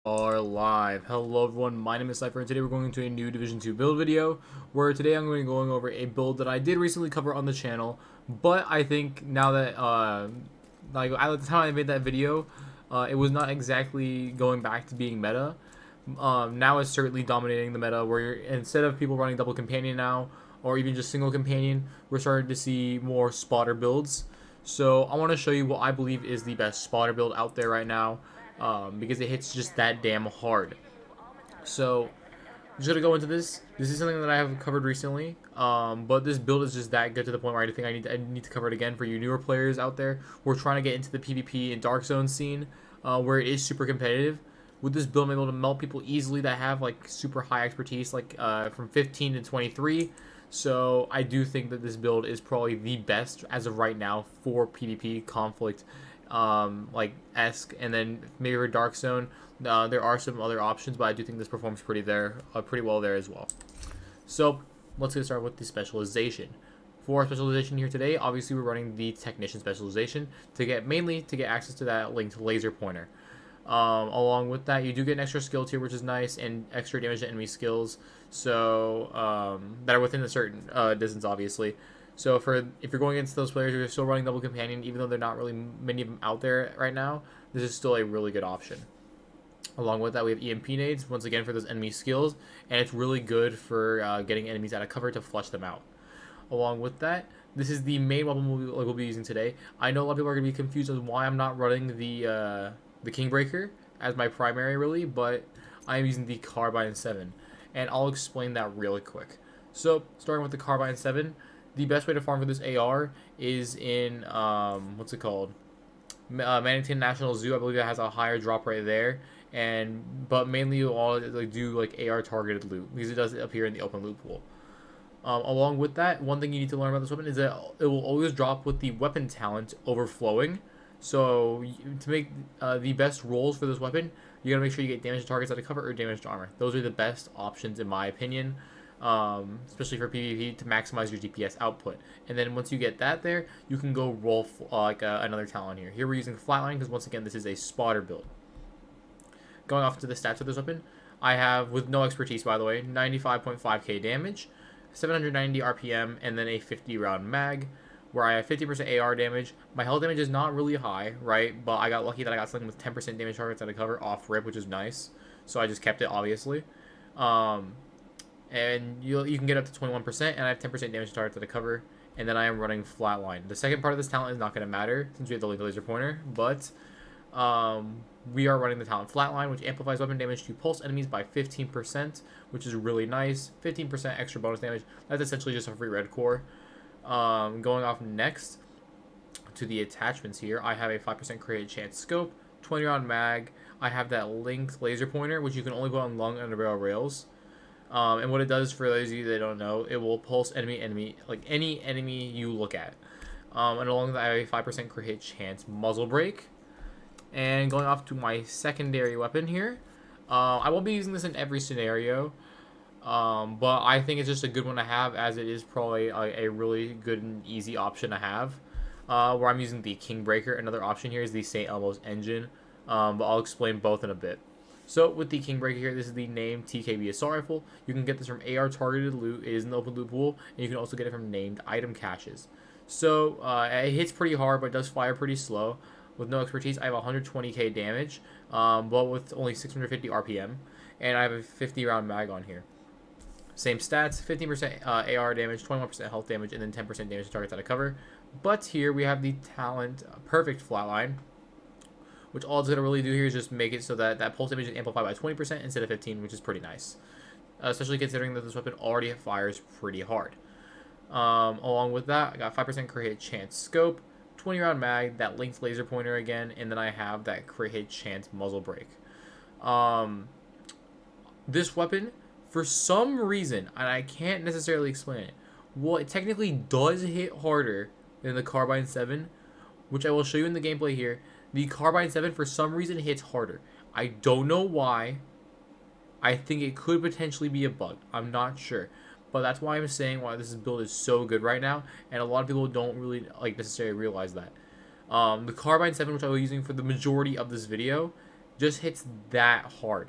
Are live. Hello everyone, my name is Cypher and today we're going into a new Division 2 build video where today I'm going to be going over a build that I did recently cover on the channel, but I think now that like at the time I made that video, it was not exactly going back to being meta. Now it's certainly dominating the meta where instead of people running double companion now or even just single companion, we're starting to see more spotter builds. So I want to show you what I believe is the best spotter build out there right now, because it hits just that damn hard. So I'm just gonna go into this. This is something that I have covered recently, but this build is just that good to the point where I think I need to cover it again for you newer players out there who are trying to get into the PvP and Dark Zone scene, where it is super competitive. With this build, I'm able to melt people easily that have like super high expertise, like from 15 to 23. So I do think that this build is probably the best as of right now for PvP conflict, like esque, and then maybe for Dark Zone. There are some other options, but I do think this performs pretty well there as well. So let's get started with the specialization. For our specialization here today, obviously we're running the Technician specialization mainly to get access to that linked laser pointer. Along with that, you do get an extra skill tier, which is nice, and extra damage to enemy skills, so that are within a certain distance, obviously. So if you're going against those players who are still running double companion, even though there are not really many of them out there right now, this is still a really good option. Along with that, we have EMP nades, once again for those enemy skills, and it's really good for getting enemies out of cover to flush them out. Along with that, this is the main weapon we'll be using today. I know a lot of people are going to be confused as why I'm not running the Kingbreaker as my primary, really, but I am using the Carbine 7, and I'll explain that really quick. So, starting with the Carbine 7, the best way to farm for this AR is in, what's it called? Manatee National Zoo. I believe it has a higher drop rate there, but mainly you all like do like AR targeted loot because it does appear in the open loot pool. Along with that, one thing you need to learn about this weapon is that it will always drop with the weapon talent overflowing. So to make the best rolls for this weapon, you gotta make sure you get damage to targets out of cover or damage to armor. Those are the best options in my opinion, especially for PvP to maximize your DPS output. And then once you get that there, you can go roll another talent here. Here we're using Flatline because once again this is a spotter build. Going off to the stats of this weapon, I have, with no expertise by the way, 95.5k damage, 790 RPM, and then a 50 round mag, where I have 50% AR damage. My health damage is not really high, right? But I got lucky that I got something with 10% damage targets out of cover off rip, which is nice. So I just kept it, obviously. And you can get up to 21%, and I have 10% damage targets out of cover. And then I am running Flatline. The second part of this talent is not going to matter since we have the laser pointer, but we are running the talent Flatline, which amplifies weapon damage to pulse enemies by 15%, which is really nice. 15% extra bonus damage. That's essentially just a free red core. Going off next to the attachments here, I have a 5% created chance scope, 20 round mag. I have that linked laser pointer, which you can only put on long underbarrel rails. And what it does, for those of you that don't know, it will pulse any enemy you look at. And along with that, I have a 5% crit hit chance muzzle brake. And going off to my secondary weapon here, I won't be using this in every scenario, but I think it's just a good one to have, as it is probably a really good and easy option to have. Where I'm using the Kingbreaker. Another option here is the St. Elmo's engine, but I'll explain both in a bit. So with the Kingbreaker here, this is the named TKB assault rifle. You can get this from AR targeted loot. It is in the open loot pool, and you can also get it from named item caches. So it hits pretty hard, but it does fire pretty slow. With no expertise, I have 120k damage, but with only 650 RPM, and I have a 50 round mag on here. Same stats, 15% AR damage, 21% health damage, and then 10% damage to targets out of cover. But here we have the talent perfect Flatline, which all it's going to really do here is just make it so that that pulse damage is amplified by 20% instead of 15, which is pretty nice. Especially considering that this weapon already fires pretty hard. Along with that, I got 5% crit hit chance scope, 20 round mag, that linked laser pointer again, and then I have that crit hit chance muzzle brake. This weapon, for some reason, and I can't necessarily explain it, well, it technically does hit harder than the Carbine 7, which I will show you in the gameplay here. The Carbine 7, for some reason, hits harder. I don't know why. I think it could potentially be a bug. I'm not sure. But that's why I'm saying why this build is so good right now, and a lot of people don't really necessarily realize that. The Carbine 7, which I was using for the majority of this video, just hits that hard.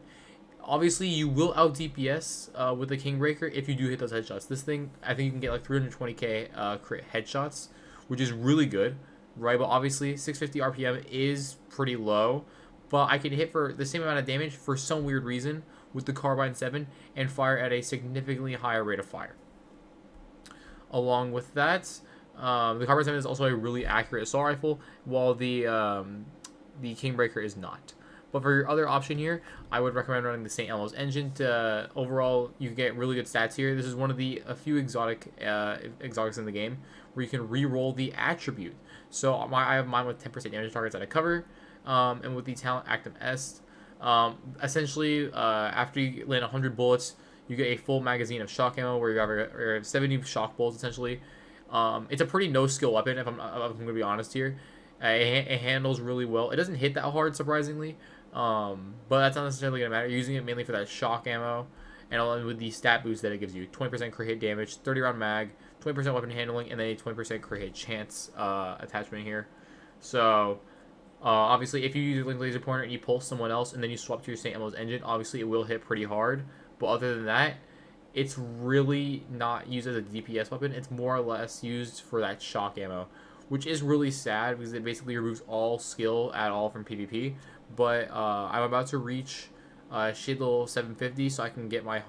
Obviously, you will out DPS with the Kingbreaker if you do hit those headshots. This thing, I think you can get like 320k crit headshots, which is really good, right? But obviously, 650 RPM is pretty low, but I can hit for the same amount of damage for some weird reason with the Carbine 7 and fire at a significantly higher rate of fire. Along with that, the Carbine 7 is also a really accurate assault rifle, while the Kingbreaker is not. But for your other option here, I would recommend running the St. Elmo's engine. Overall, you get really good stats here. This is one of the a few exotics in the game where you can re-roll the attribute. So I have mine with 10% damage targets that I cover, and with the talent Active Est. Essentially, after you land 100 bullets, you get a full magazine of shock ammo where you have 70 shock bolts essentially. It's a pretty no-skill weapon if I'm going to be honest here. It handles really well. It doesn't hit that hard, surprisingly, but that's not necessarily going to matter. You're using it mainly for that shock ammo, and along with the stat boost that it gives you. 20% crit hit damage, 30 round mag, 20% weapon handling, and then a 20% crit hit chance attachment here. So, obviously, if you use your Link Laser Pointer and you pulse someone else, and then you swap to your St. Elmo's engine, obviously it will hit pretty hard. But other than that, it's really not used as a DPS weapon. It's more or less used for that shock ammo, which is really sad because it basically removes all skill at all from PvP. But I'm about to reach Shade Level 750, so I can get my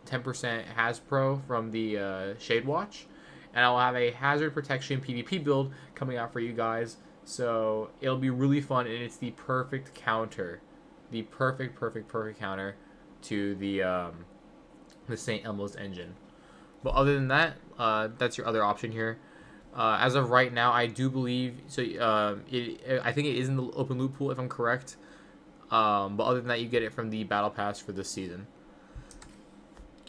10% Haz Pro from the Shade Watch. And I'll have a Hazard Protection PvP build coming out for you guys. So it'll be really fun, and it's the perfect counter. The perfect counter to the St. Elmo's engine. But other than that, that's your other option here. As of right now, I do believe so. I think it is in the open loot pool if I'm correct. But other than that, you get it from the battle pass for this season.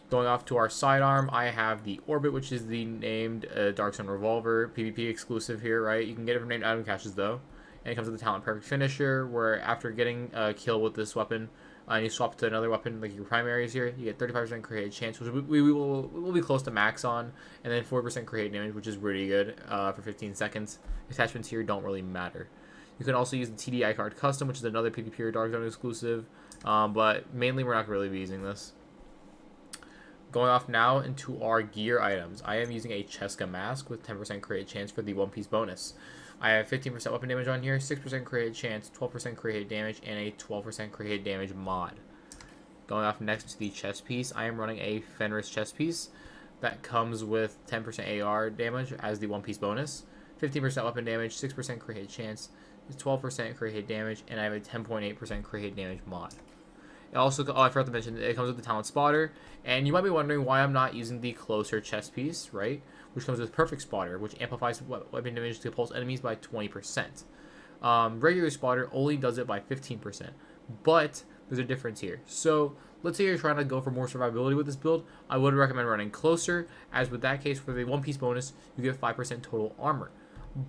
Going off to our sidearm, I have the Orbit, which is the named Dark Sun Revolver PvP exclusive here, right? You can get it from named item caches though, and it comes with the Talent Perfect Finisher, where after getting a kill with this weapon, and you swap to another weapon like your primaries here, you get 35% crit hit chance, which we will be close to max on, and then 4% crit hit damage, which is really good for 15 seconds. Attachments here don't really matter. You can also use the TDI card custom, which is another PvP or Dark Zone exclusive, but mainly we're not really be using this. Going off now into our gear items, I am using a Cheska mask with 10% crit hit chance for the One Piece bonus. I have 15% weapon damage on here, 6% crit hit chance, 12% crit hit damage, and a 12% crit hit damage mod. Going off next to the chest piece, I am running a Fenris chest piece that comes with 10% AR damage as the One Piece bonus, 15% weapon damage, 6% crit hit chance, 12% crit hit damage, and I have a 10.8% crit hit damage mod. It also, I forgot to mention, it comes with the Talent Spotter, and you might be wondering why I'm not using the closer chest piece, right? Which comes with Perfect Spotter, which amplifies weapon damage to pulse enemies by 20%. Regular Spotter only does it by 15%, but there's a difference here. So let's say you're trying to go for more survivability with this build, I would recommend running closer, as with that case, for the One Piece bonus, you get 5% total armor.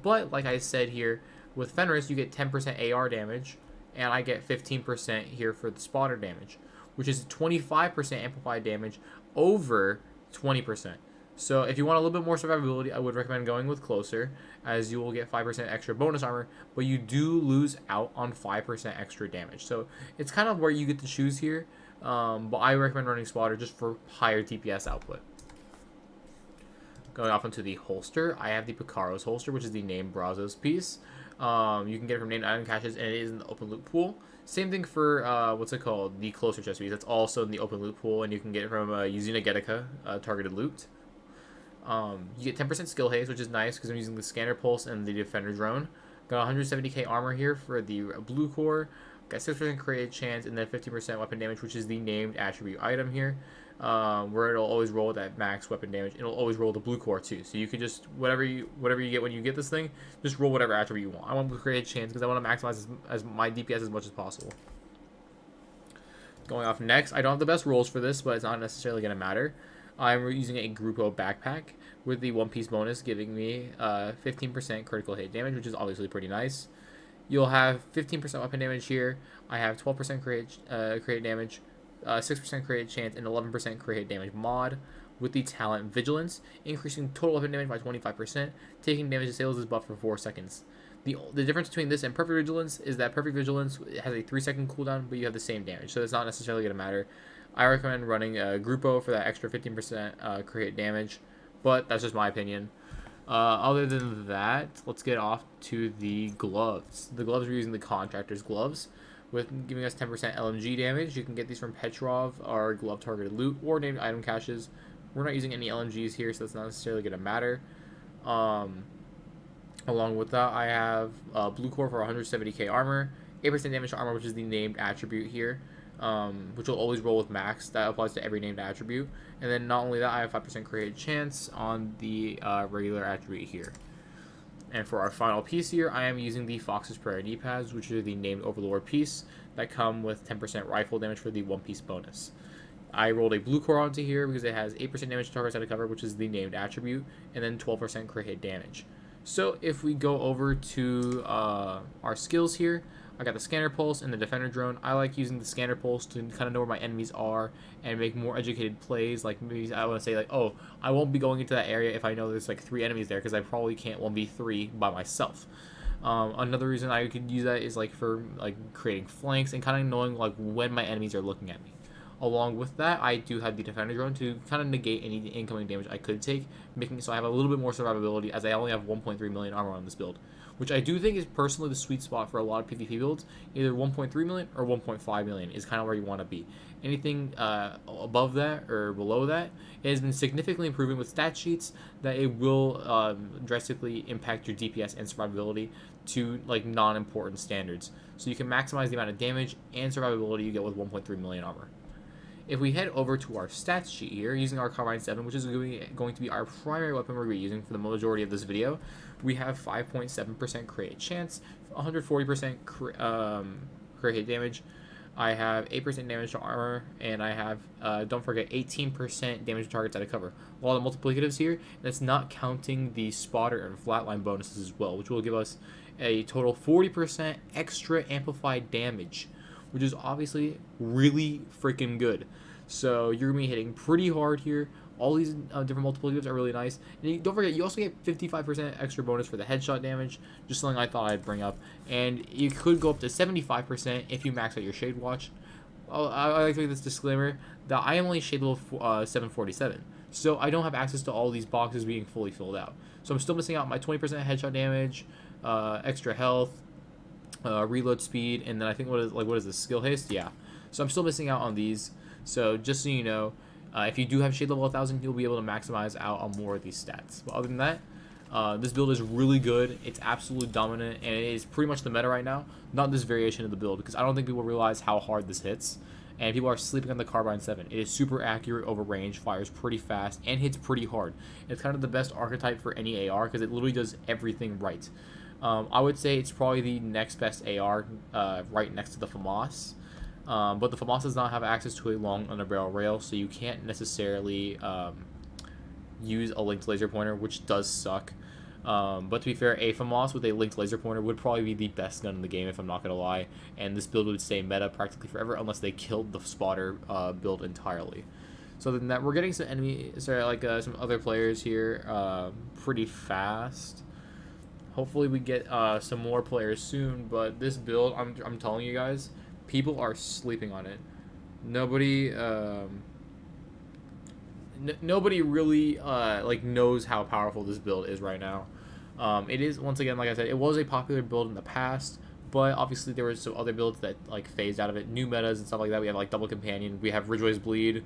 But like I said here, with Fenris, you get 10% AR damage, and I get 15% here for the spotter damage, which is 25% amplified damage over 20%. So if you want a little bit more survivability, I would recommend going with closer, as you will get 5% extra bonus armor, but you do lose out on 5% extra damage. So it's kind of where you get to choose here, but I recommend running spotter just for higher DPS output. Going off into the holster, I have the Picaro's holster, which is the named Brazos piece. You can get it from named item caches, and it is in the open loot pool. Same thing for, what's it called? The closer chest piece. That's also in the open loot pool, and you can get it from Yuzuna Getica targeted loot. You get 10% skill haze, which is nice because I'm using the scanner pulse and the defender drone. Got 170k armor here for the blue core. Got 6% crit chance, and then 50% weapon damage, which is the named attribute item here. Where it'll always roll that max weapon damage. It'll always roll the blue core too. So you could just whatever you get when you get this thing, just roll whatever attribute you want. I want to create chance because I want to maximize as my DPS as much as possible. Going off next, I don't have the best rolls for this, but it's not necessarily going to matter. I'm using a Grupo backpack with the One Piece bonus, giving me 15% critical hit damage, which is obviously pretty nice. You'll have 15% weapon damage here. I have 12% crit damage. 6% crit chance, and 11% crit hit damage mod with the talent Vigilance, increasing total weapon damage by 25%, taking damage to sales is buff for 4 seconds. The difference between this and Perfect Vigilance is that Perfect Vigilance has a 3-second cooldown, but you have the same damage, so it's not necessarily going to matter. I recommend running a Grupo for that extra 15% crit damage, but that's just my opinion. Other than that, let's get off to the gloves. The gloves, we're using the Contractor's gloves, with giving us 10% LMG damage. You can get these from Petrov or glove targeted loot or named item caches. We're not using any LMGs here, so that's not necessarily going to matter. Along with that, I have Blue Core for 170k armor, 8% damage to armor, which is the named attribute here, which will always roll with max. That applies to every named attribute. And then not only that, I have 5% created chance on the regular attribute here. And for our final piece here, I am using the Fox's Prayer knee pads, which are the named Overlord piece that come with 10% rifle damage for the one-piece bonus. I rolled a Blue Core onto here because it has 8% damage to targets out of cover, which is the named attribute, and then 12% crit hit damage. So if we go over to our skills here, I got the Scanner Pulse and the Defender Drone. I like using the Scanner Pulse to kind of know where my enemies are and make more educated plays. Like maybe I want to say like, oh, I won't be going into that area if I know there's like 3 enemies there because I probably can't 1v3 by myself. Another reason I could use that is like for like creating flanks and kind of knowing like when my enemies are looking at me. Along with that, I do have the Defender Drone to kind of negate any incoming damage I could take, making it so I have a little bit more survivability as I only have 1.3 million armor on this build, which I do think is personally the sweet spot for a lot of PvP builds. Either 1.3 million or 1.5 million is kind of where you want to be. Anything above that or below that, it has been significantly improving with stat sheets that it will drastically impact your DPS and survivability to like non-important standards. So you can maximize the amount of damage and survivability you get with 1.3 million armor. If we head over to our stats sheet here, using our Carbine 7, which is going to be our primary weapon we're going to be using for the majority of this video, we have 5.7% crit chance, 140% crit hit damage. I have 8% damage to armor, and I have, don't forget, 18% damage to targets out of cover. A lot of multiplicatives here, and that's not counting the spotter and flatline bonuses as well, which will give us a total 40% extra amplified damage, which is obviously really freaking good. So you're going to be hitting pretty hard here. All these different multiplicatives are really nice. And don't forget, you also get 55% extra bonus for the headshot damage, just something I thought I'd bring up. And you could go up to 75% if you max out your Shade Watch. I like to make this disclaimer that I am only Shade level 747. So I don't have access to all these boxes being fully filled out. So I'm still missing out on my 20% headshot damage, extra health, reload speed, and then I think what is this, skill haste? Yeah. So I'm still missing out on these. So just so you know, if you do have Shade level 1000, you'll be able to maximize out on more of these stats. But other than that, this build is really good. It's absolutely dominant, and it is pretty much the meta right now. Not this variation of the build, because I don't think people realize how hard this hits. And people are sleeping on the Carbine 7. It is super accurate over range, fires pretty fast, and hits pretty hard. It's kind of the best archetype for any AR, because it literally does everything right. I would say it's probably the next best AR, right next to the FAMAS. But the FAMAS does not have access to a long underbarrel rail, so you can't necessarily use a linked laser pointer, which does suck. But to be fair, a FAMAS with a linked laser pointer would probably be the best gun in the game, if I'm not going to lie. And this build would stay meta practically forever unless they killed the spotter build entirely. So other than that, we're getting some some other players here pretty fast. Hopefully we get some more players soon, but this build, I'm telling you guys, people are sleeping on it. Nobody really knows how powerful this build is right now. It is, once again, like I said, it was a popular build in the past, but obviously there were some other builds that like phased out of it, new metas and stuff like that. We have like Double Companion, we have Ridgeway's Bleed,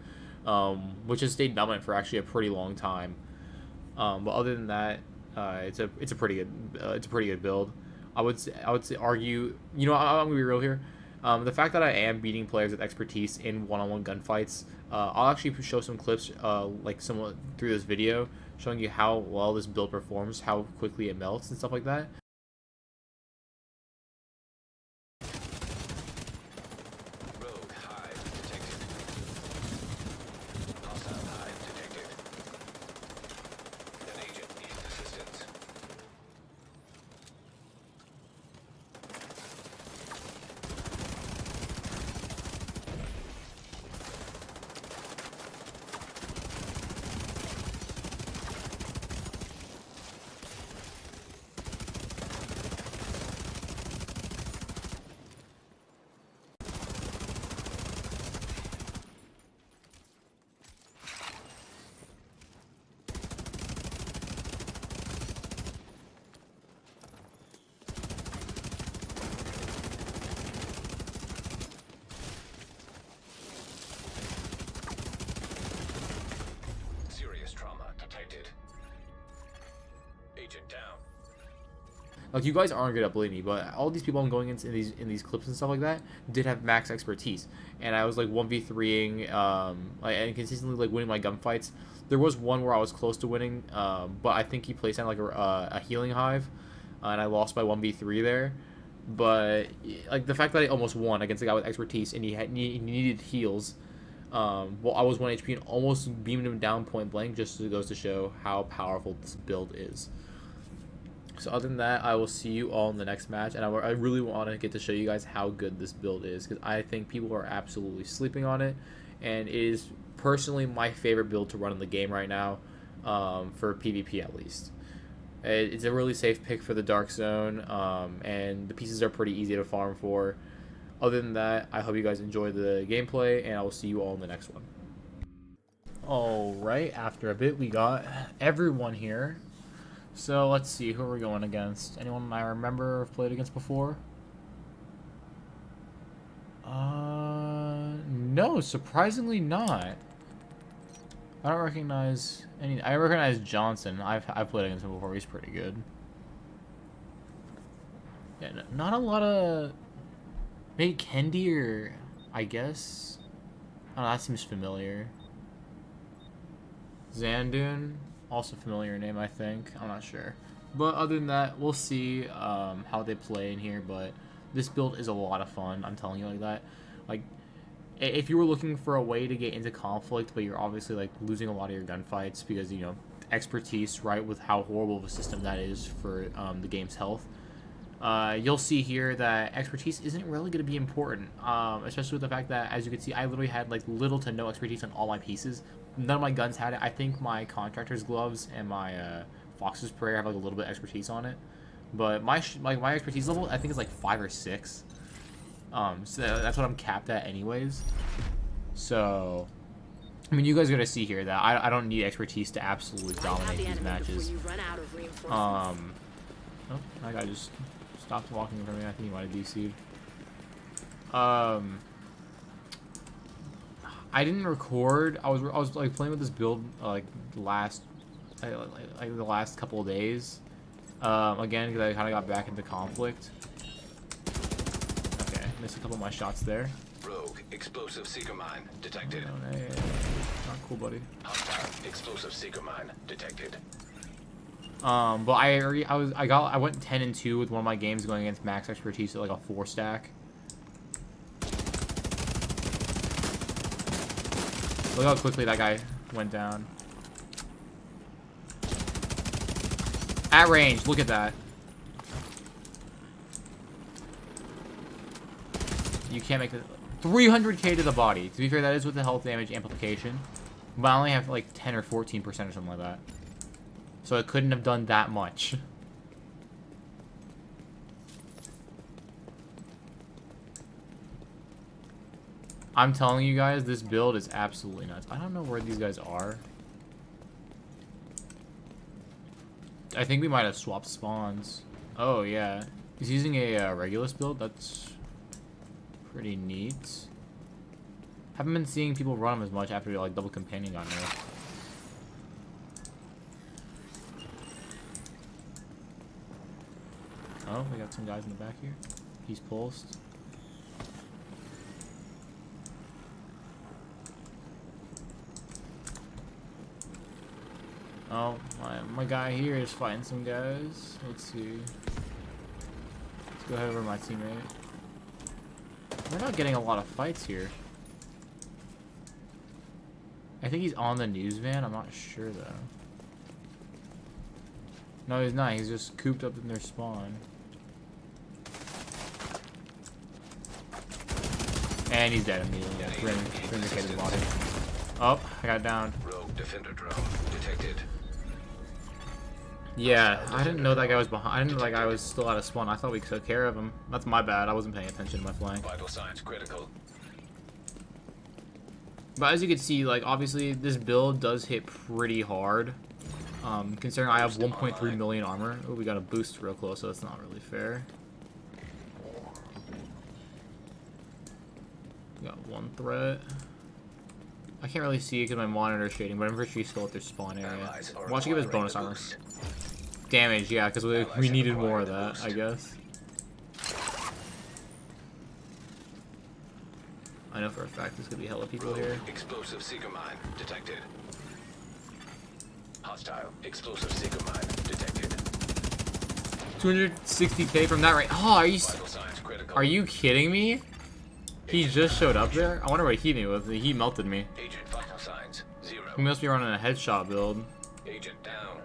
which has stayed dominant for actually a pretty long time. But other than that, it's a pretty good build. I would argue, you know, I'm gonna be real here. The fact that I am beating players with expertise in one-on-one gunfights, I'll actually show some clips somewhat through this video, showing you how well this build performs, how quickly it melts and stuff like that. Like, you guys aren't good at believing me, but all these people I'm going into in these clips and stuff like that did have max expertise, and I was like 1v3ing, like, and consistently like winning my gunfights. There was one where I was close to winning, but I think he placed on like a healing hive, and I lost by 1v3 there. But like the fact that I almost won against a guy with expertise and he needed heals, well, I was 1 HP and almost beamed him down point blank, just goes to show how powerful this build is. So other than that, I will see you all in the next match, and I really want to get to show you guys how good this build is, because I think people are absolutely sleeping on it, and it is personally my favorite build to run in the game right now, for PvP at least. It's a really safe pick for the Dark Zone, and the pieces are pretty easy to farm for. Other than that, I hope you guys enjoy the gameplay, and I will see you all in the next one. Alright, after a bit, we got everyone here. So let's see, who are we going against? Anyone I remember have played against before? No, surprisingly not. I don't recognize any. I recognize Johnson. I've played against him before. He's pretty good. Yeah, not a lot of. Maybe Kendi or I guess. Oh, that seems familiar. Zandun, also familiar name, I think. I'm not sure. But other than that, we'll see how they play in here. But this build is a lot of fun. I'm telling you like that. Like, if you were looking for a way to get into conflict, but you're obviously like losing a lot of your gunfights because, you know, expertise, right, with how horrible of a system that is for the game's health. You'll see here that expertise isn't really going to be important, especially with the fact that, as you can see, I literally had like little to no expertise on all my pieces. None of my guns had it. I think my contractor's gloves and my Fox's prayer have like a little bit of expertise on it, but my expertise level I think is like 5 or 6. So that's what I'm capped at anyways. So I mean, you guys are gonna see here that I don't need expertise to absolutely dominate these matches. Oh, that guy just stopped walking from me. I think he might have DC'd. I didn't record. I was like playing with this build like the last couple of days. Again, because I kind of got back into conflict. Okay, missed a couple of my shots there. Rogue explosive seeker mine detected. Oh, hey, not cool, buddy. Hostile explosive seeker mine detected. But I went 10-2 with one of my games going against max expertise at like a 4 stack. Look how quickly that guy went down. At range, look at that. You can't make it. 300k to the body. To be fair, that is with the health damage amplification. But I only have like 10 or 14% or something like that. So it couldn't have done that much. I'm telling you guys, this build is absolutely nuts. I don't know where these guys are. I think we might have swapped spawns. Oh, yeah. He's using a Regulus build. That's pretty neat. Haven't been seeing people run him as much after like double companion got nerfed. Oh, we got some guys in the back here. He's pulsed. Oh, my guy here is fighting some guys. Let's see. Let's go ahead over my teammate. We're not getting a lot of fights here. I think he's on the news van. I'm not sure though. No, he's not. He's just cooped up in their spawn. And he's dead immediately. Yeah, 300k to the body. Oh, I got down. Rogue defender drone detected. Yeah, I didn't know that guy was behind. I didn't know that guy was still out of spawn. I thought we took care of him. That's my bad. I wasn't paying attention to my flank. Vital signs critical. But as you can see, like, obviously, this build does hit pretty hard. Considering I have 1.3 million armor. Oh, we got a boost real close, so that's not really fair. We got one threat. I can't really see it because my monitor is shading, but I'm pretty sure he's still at their spawn area. Watch him give his bonus armor. damage, yeah, because we needed more of that, I guess. I know for a fact there's gonna be hella people here. Explosive seeker mine detected. Hostile explosive seeker mine detected. 260k from that right. Oh, Vital signs critical. are you kidding me? He just showed up there? I wonder what he hit me with. He melted me. Agent vital signs 0. He must be running a headshot build. Agent down.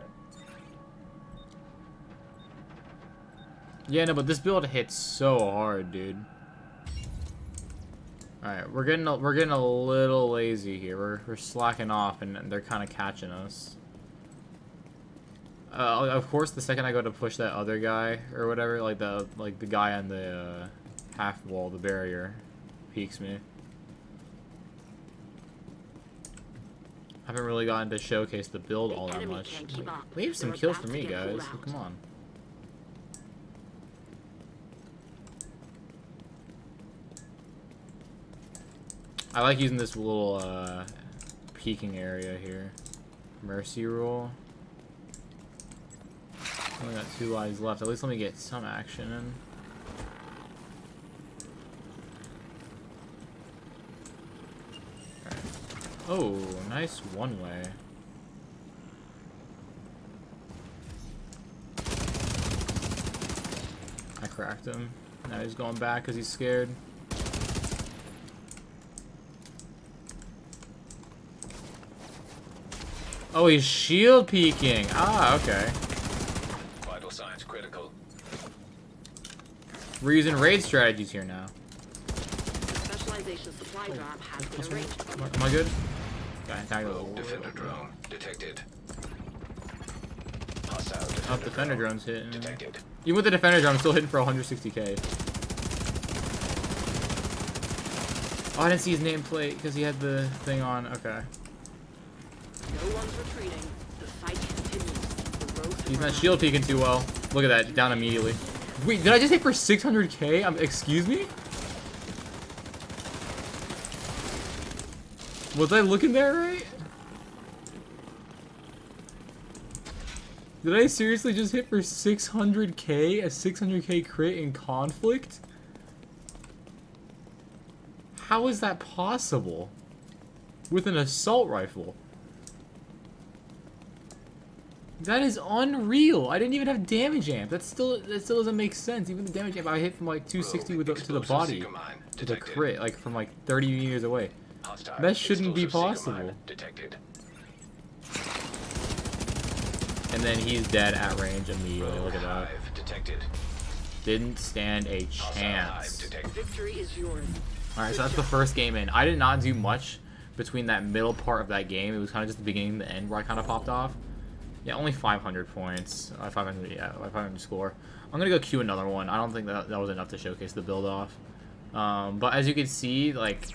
Yeah, no, but this build hits so hard, dude. Alright, we're getting a little lazy here. We're slacking off, and they're kind of catching us. Of course, the second I go to push that other guy or whatever, like the guy on the half wall, the barrier, peeks me. I haven't really gotten to showcase the build all that much. Leave some kills for me, guys. Come on. I like using this little peeking area here. Mercy rule. Only got 2 lives left. At least let me get some action in. Alright. Oh, nice one way. I cracked him. Now he's going back because he's scared. Oh, he's shield peeking. Ah, okay. Vital signs critical. We're using raid strategies here now. Specialization supply drop has been arranged. Am I good? Got attacked with a Defender drone detected. Hostile Oh, defender drone's hitting. detected. Even with the defender drone, I'm still hitting for 160k. Oh, I didn't see his nameplate because he had the thing on. Okay. No one's retreating. The fight continues. The road He's not shield peeking too well. Look at that, down immediately. Wait, did I just hit for 600k? Excuse me? Was I looking there right? Did I seriously just hit for 600k? A 600k crit in conflict? How is that possible? With an assault rifle? That is unreal. I didn't even have damage amp. That still doesn't make sense. Even the damage amp I hit from like 260 with to the body, to the crit, like from like 30 meters away. That shouldn't be possible. Detected. And then he's dead at range immediately. Look at that. Detected. Didn't stand a chance. victory is yours. Alright, so that's the first game in. I did not do much between that middle part of that game. It was kind of just the beginning and the end where I kind of popped off. Yeah, only 500 points. 500, yeah, 500 score. I'm gonna go queue another one. I don't think that was enough to showcase the build off. But as you can see, like,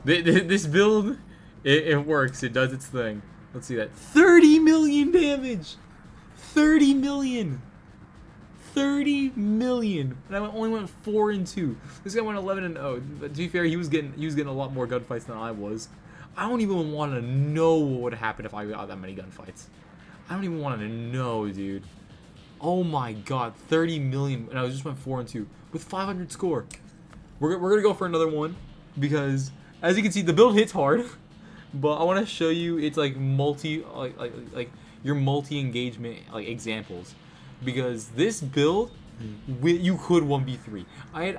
this build, it works. It does its thing. Let's see that. 30 million damage! 30 million! 30 million! And I only went 4-2. This guy went 11-0. But to be fair, he was getting a lot more gunfights than I was. I don't even want to know what would happen if I got that many gunfights. I don't even want to know, dude. Oh my god, 30 million, and I just went 4-2 with 500 score. We're gonna go for another one because, as you can see, the build hits hard. But I want to show you it's like like your multi-engagement like examples, because this build, you could 1v3. Like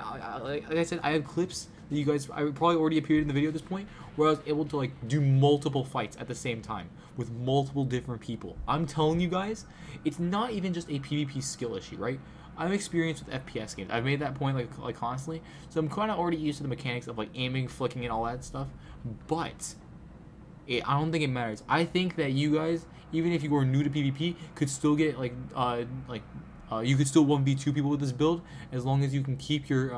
I said, I had clips that you guys I probably already appeared in the video at this point where I was able to like do multiple fights at the same time with multiple different people. I'm telling you guys, it's not even just a PvP skill issue, right? I'm experienced with FPS games. I've made that point like constantly, so I'm kind of already used to the mechanics of like aiming, flicking, and all that stuff. But I don't think it matters. I think that you guys, even if you were new to PvP, could still get you could still 1v2 people with this build as long as you can keep your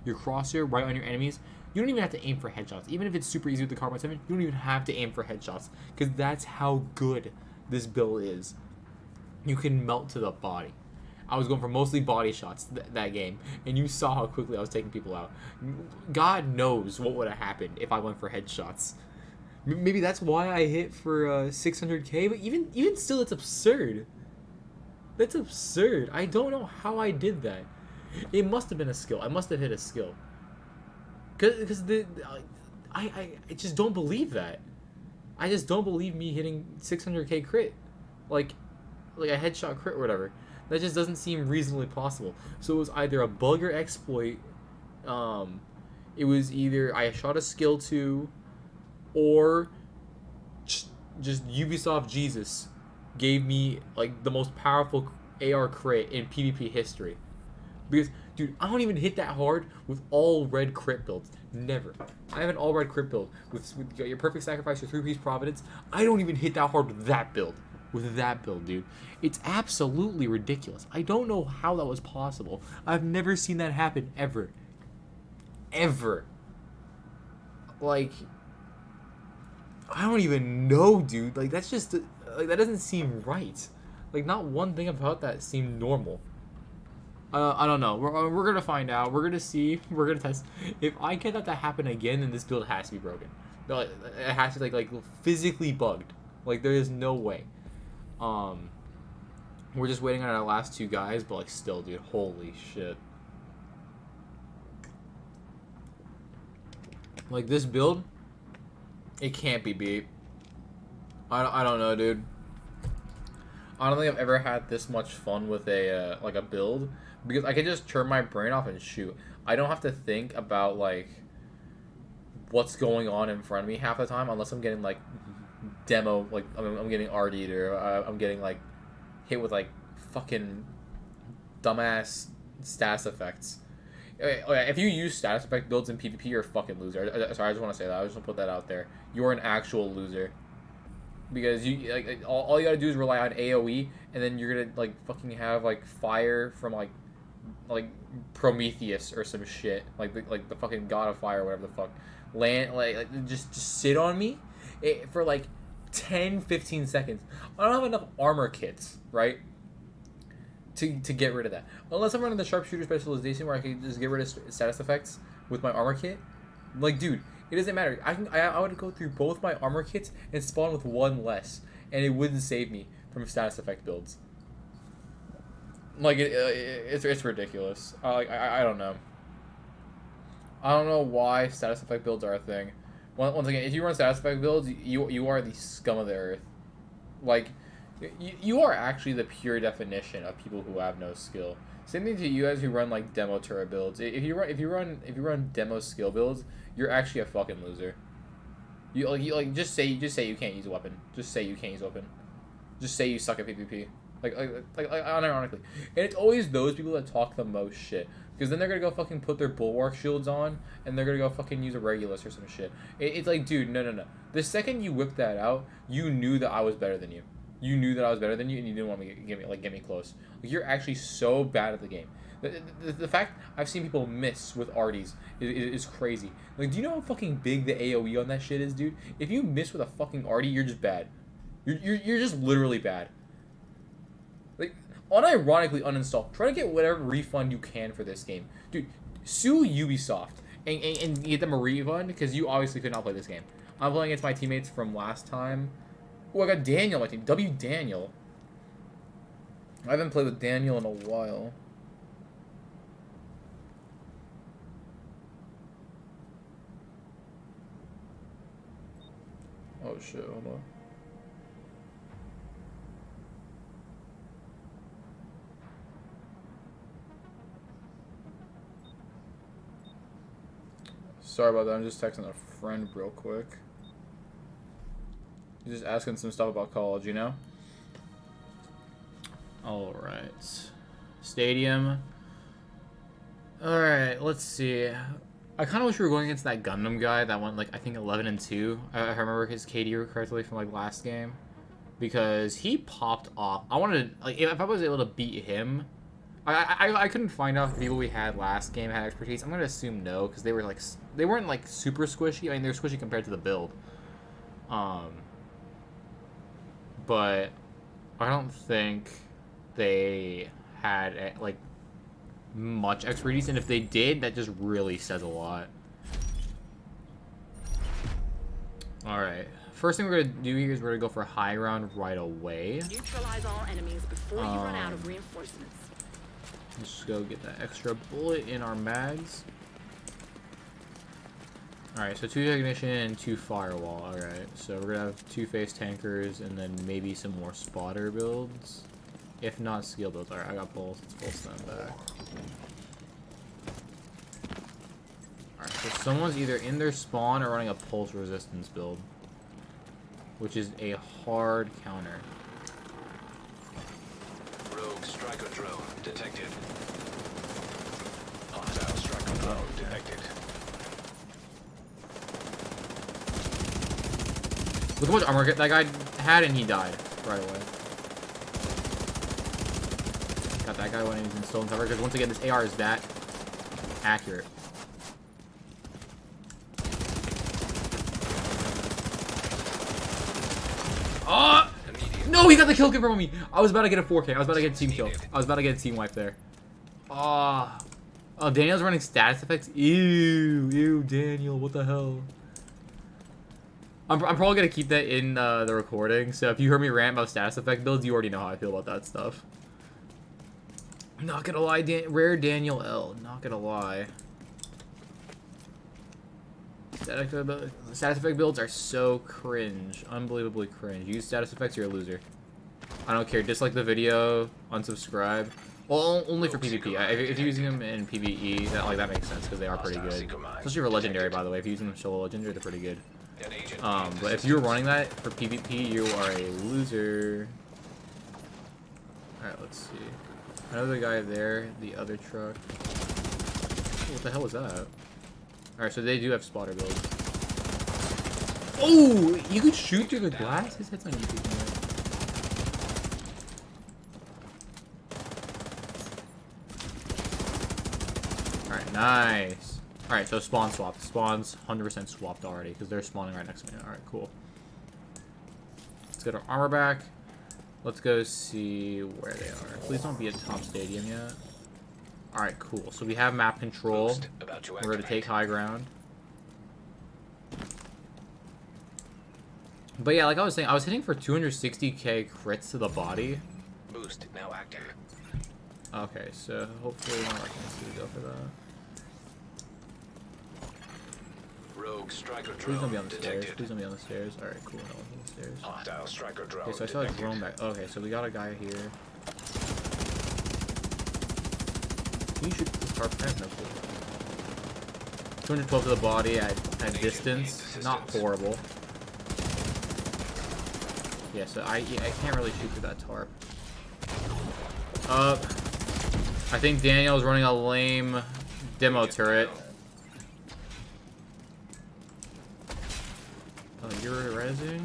crosshair right on your enemies. You don't even have to aim for headshots. Even if it's super easy with the Carbine 7, you don't even have to aim for headshots, because that's how good this build is. You can melt to the body. I was going for mostly body shots that game, and you saw how quickly I was taking people out. God knows what would have happened if I went for headshots. Maybe that's why I hit for 600k, but even still, it's absurd. That's absurd. I don't know how I did that. It must have been a skill. I must have hit a skill. Because I just don't believe that. I just don't believe me hitting 600k crit. Like a headshot crit or whatever. That just doesn't seem reasonably possible. So it was either a bug or exploit. It was either I shot a skill 2, or just Ubisoft Jesus gave me like the most powerful AR crit in PvP history. Because, dude, I don't even hit that hard with all red crit builds. Never. I have an all red crit build with your perfect sacrifice, your 3-piece providence. I don't even hit that hard with that build. Dude. It's absolutely ridiculous. I don't know how that was possible. I've never seen that happen ever. Ever. Like, I don't even know, dude. Like, that's just, like, that doesn't seem right. Like, not one thing about that seemed normal. I don't know. We're gonna find out. We're gonna see. We're gonna test. If I get that to happen again, then this build has to be broken. No, it has to be like physically bugged. Like, there is no way. We're just waiting on our last 2 guys, but like still, dude, holy shit. Like, this build, it can't be beat. I don't know, dude. I don't think I've ever had this much fun with a like a build, because I can just turn my brain off and shoot. I don't have to think about like what's going on in front of me half the time, unless I'm getting like demo, like I'm getting RD'd, or I'm getting like hit with like fucking dumbass status effects. Okay, if you use status effect builds in PvP, you're a fucking loser. Sorry, I just want to say that. I just want to put that out there. You're an actual loser. Because you like all you gotta do is rely on AOE, and then you're gonna like fucking have like fire from like Prometheus or some shit, like the fucking god of fire or whatever the fuck, land like just sit on me for like 10-15 seconds. I don't have enough armor kits, right, to get rid of that, unless I'm running the sharpshooter specialization where I can just get rid of status effects with my armor kit. Like, dude, it doesn't matter. I would go through both my armor kits and spawn with 1 less, and it wouldn't save me from status effect builds. Like, it's ridiculous. I don't know. I don't know why status effect builds are a thing. Once again, if you run status effect builds, you are the scum of the earth. Like, you are actually the pure definition of people who have no skill. Same thing to you guys who run like demo turret builds. If you run demo skill builds, you're actually a fucking loser. You just say you can't use a weapon. Just say you can't use a weapon. Just say you suck at PvP. Like unironically. And it's always those people that talk the most shit. Because then they're gonna go fucking put their bulwark shields on, and they're gonna go fucking use a Regulus or some shit. It's like, dude, no. The second you whipped that out, you knew that I was better than you. You knew that I was better than you, and you didn't want me to get me close. Like, you're actually so bad at the game. The fact I've seen people miss with arties is crazy. Like, do you know how fucking big the AOE on that shit is, dude? If you miss with a fucking artie, you're just bad. You're just literally bad. Like, unironically uninstall. Try to get whatever refund you can for this game, dude. Sue Ubisoft and get them a refund, because you obviously could not play this game. I'm playing against my teammates from last time. Oh, I got Daniel on my team. W. Daniel. I haven't played with Daniel in a while. Oh shit, hold on. Sorry about that, I'm just texting a friend real quick. He's just asking some stuff about college, you know? Alright. Stadium. Alright, let's see. I kind of wish we were going against that Gundam guy that went, like, I think 11-2. If I remember his KD correctly from, like, last game. Because he popped off. I wanted to, like, if I was able to beat him... I couldn't find out if the people we had last game had expertise. I'm going to assume no, because they were, like... They weren't, like, super squishy. I mean, they were squishy compared to the build. But I don't think they had, like, much expertise, and if they did, that just really says a lot. Alright. First thing we're gonna do here is we're gonna go for high ground right away. Neutralize all enemies before you run out of reinforcements. Let's just go get that extra bullet in our mags. Alright, so 2 ignition and 2 firewall. Alright, so we're gonna have 2 face tankers and then maybe some more spotter builds. If not skill builds. Alright, I got both. Let's pulse them back. Alright, so someone's either in their spawn or running a pulse resistance build, which is a hard counter. Rogue striker drone detected. Hostile striker drone detected. Look how much armor that guy had and he died right away. Got that guy when he's in stolen cover, because once again this AR is that accurate. Oh! No, he got the kill confirm on me! I was about to get a 4K. I was about to get a team kill. I was about to get a team wipe there. Oh, Daniel's running status effects? Ew, Daniel, what the hell? I'm probably gonna keep that in the recording, so if you heard me rant about status effect builds, you already know how I feel about that stuff. Not gonna lie, rare Daniel L. Not gonna lie. Status effect builds are so cringe. Unbelievably cringe. Use status effects, you're a loser. I don't care. Dislike the video, unsubscribe. Well, only for PvP. If you're using them in PvE, that makes sense, because they are pretty good. Especially for Legendary, by the way. If you're using them solo Legendary, they're pretty good. But if you're running that for PvP, you are a loser. Alright, let's see. Another guy there, the other truck. Oh, what the hell was that? Alright, so they do have spotter builds. Oh! You could shoot through the glass? His head's not even peeking out. Alright, nice. Alright, so spawn swapped. Spawn's 100% swapped already, because they're spawning right next to me. Alright, cool. Let's get our armor back. Let's go see where they are. Please don't be at top stadium yet. Alright, cool. So we have map control. We're going to take high ground. But yeah, like I was saying, I was hitting for 260k crits to the body. Boost now active. Okay, so hopefully one of our can go for that. Rogue striker drone Please don't be on the stairs. detected. Please don't be on the stairs. Alright, cool. No one's on the stairs. Hostile striker drone Okay, so I saw a detected. drone back. Okay, so we got a guy here. Can you shoot this tarp? I have no clue. 212 to the body at distance. Not horrible. Yeah, so I can't really shoot through that tarp. I think Daniel's running a lame demo turret. Oh, you're rezzing?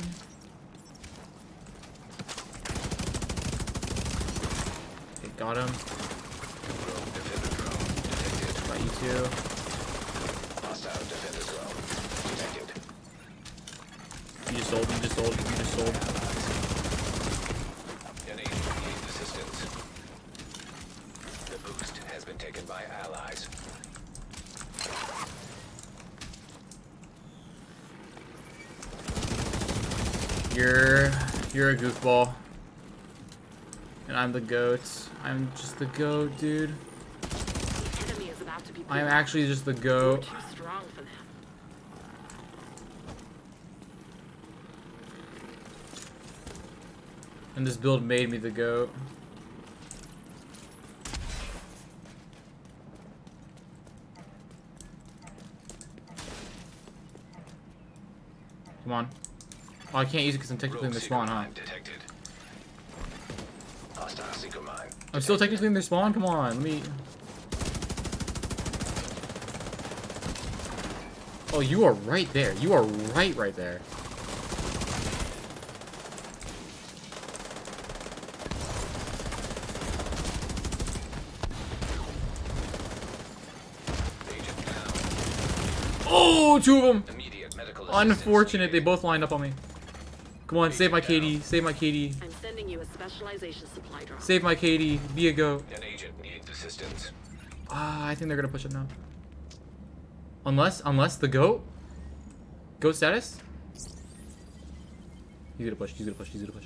Okay, got him. Rogue defender drone detected. Got you too. Hostile defender drone detected. You just sold, you just sold, you just sold. An agent needs assistance. The boost has been taken by allies. You're a goofball. And I'm the goat. I'm just the goat, dude. The enemy is about to be I'm pulled. actually just the You're goat. too strong for them. And this build made me the goat. Come on. Oh, I can't use it because I'm technically in their spawn, huh? Detected. Hostile seeker mine. I'm still technically in their spawn? Come on, let me... Oh, you are right there. You are right there. Agent down. Oh, two of them! Immediate medical assistance Unfortunate, they needed. both lined up on me. Come on, save my KD. Save my KD. I'm sending you a specialization supply drop. Save my KD. Be a goat. An agent needs assistance. Ah, I think they're gonna push it now. Unless the goat? Goat status? He's gonna push. He's gonna push. He's gonna push.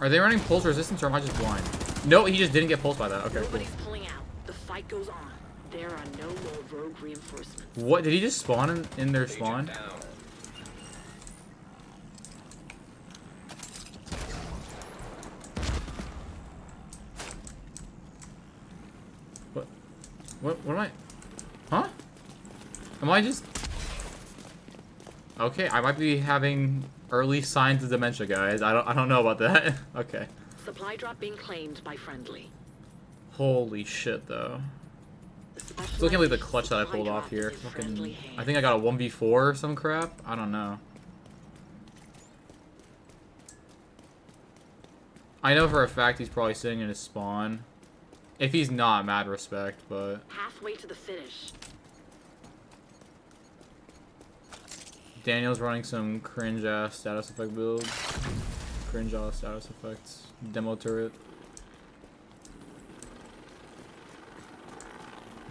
Are they running pulse resistance or am I just blind? No, he just didn't get pulsed by that. Okay, Nobody's cool. pulling out. The fight goes on. There are no more rogue reinforcements. What? Did he just spawn in their Agent spawn? down. What am I? Huh? Am I just... Okay, I might be having early signs of dementia, guys. I don't know about that. Okay. Supply drop being claimed by friendly. Holy shit, though. Still can't believe the clutch that I pulled off here. Fucking, I think I got a 1v4 or some crap. I don't know. I know for a fact he's probably sitting in his spawn. If he's not, mad respect, but... Halfway to the finish. Daniel's running some cringe-ass status effect builds. Cringe-ass status effects. Demo turret.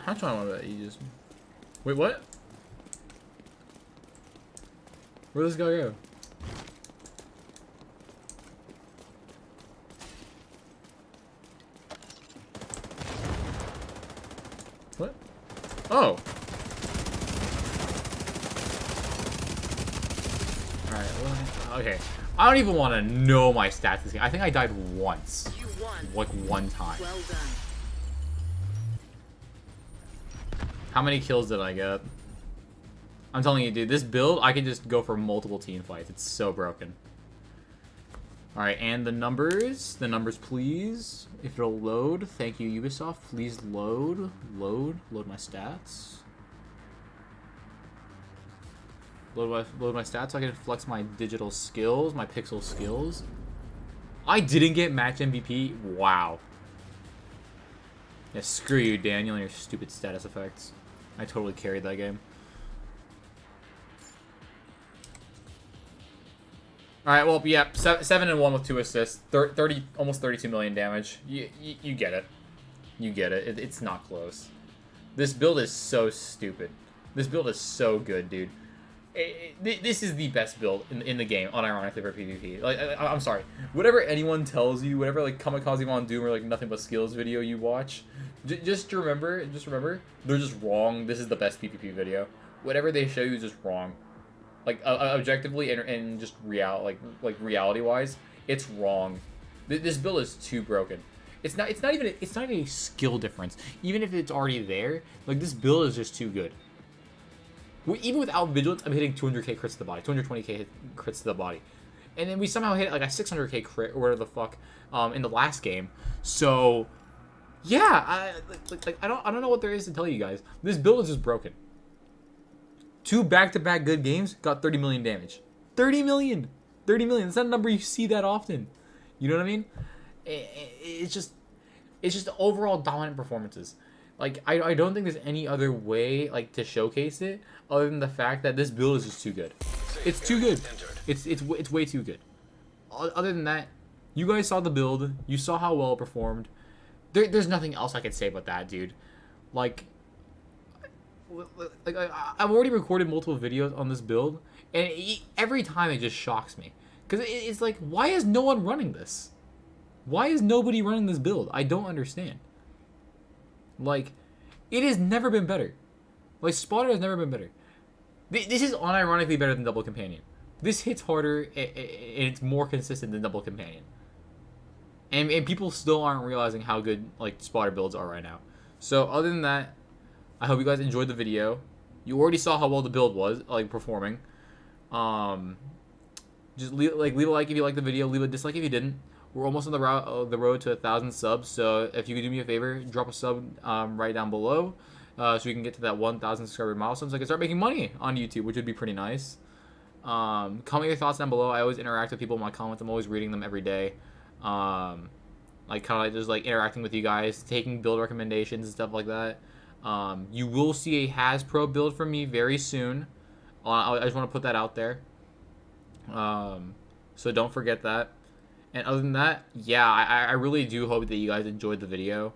How much do I want that? He just... Wait, what? Where'd this guy go? What? Oh! Alright, well, okay. I don't even want to know my stats this game. I think I died once. You won. Like one time. Well done. How many kills did I get? I'm telling you, dude, this build, I can just go for multiple team fights. It's so broken. Alright, and the numbers. The numbers, please. If it'll load. Thank you, Ubisoft. Please load. Load my stats. Load my stats so I can flex my digital skills, my pixel skills. I didn't get match MVP? Wow. Yeah, screw you, Daniel, and your stupid status effects. I totally carried that game. Alright, well, yeah, 7-1 with 2 assists, 30, almost 32 million damage. You get it. You get it. It's not close. This build is so stupid. This build is so good, dude. This is the best build in the game, unironically, for PvP. Like, I'm sorry. Whatever anyone tells you, whatever, like, Kamikaze Von Doom or, like, Nothing But Skills video you watch, just remember, they're just wrong. This is the best PvP video. Whatever they show you is just wrong. Like, objectively and just reality-wise, it's wrong. This build is too broken. It's not even a skill difference. Even if it's already there, like, this build is just too good. Even without vigilance, I'm hitting 200k crits to the body, 220k crits to the body, and then we somehow hit like a 600k crit or whatever the fuck in the last game. So, yeah, I don't know what there is to tell you guys. This build is just broken. 2 back-to-back good games got 30 million damage. 30 million. 30 million. It's not a number you see that often. You know what I mean? It's just overall dominant performances. Like, I don't think there's any other way, like, to showcase it other than the fact that this build is just too good. It's too good. It's way too good. Other than that, you guys saw the build. You saw how well it performed. There's nothing else I can say about that, dude. Like I've already recorded multiple videos on this build, and every time it just shocks me. Because it's like, why is no one running this? Why is nobody running this build? I don't understand. Like, it has never been better. Like, Spotter has never been better. This is unironically better than Double Companion. This hits harder, and it's more consistent than Double Companion. And people still aren't realizing how good, like, Spotter builds are right now. So, other than that, I hope you guys enjoyed the video. You already saw how well the build was, like, performing. Just leave a like if you liked the video. Leave a dislike if you didn't. We're almost on the road to 1,000 subs, so if you could do me a favor, drop a sub right down below, so we can get to that 1,000 subscriber milestone, so I can start making money on YouTube, which would be pretty nice. Comment your thoughts down below. I always interact with people in my comments. I'm always reading them every day. Like, kind of like just like interacting with you guys, taking build recommendations and stuff like that. You will see a Hasbro build from me very soon. I just want to put that out there. So don't forget that. And other than that, yeah, I really do hope that you guys enjoyed the video.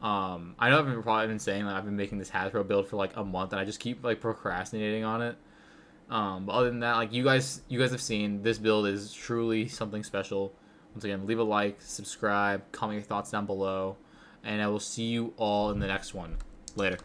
I know I've probably been saying that I've been making this Hasbro build for like a month, and I just keep like procrastinating on it. But other than that, like you guys have seen, this build is truly something special. Once again, leave a like, subscribe, comment your thoughts down below, and I will see you all in the next one. Later.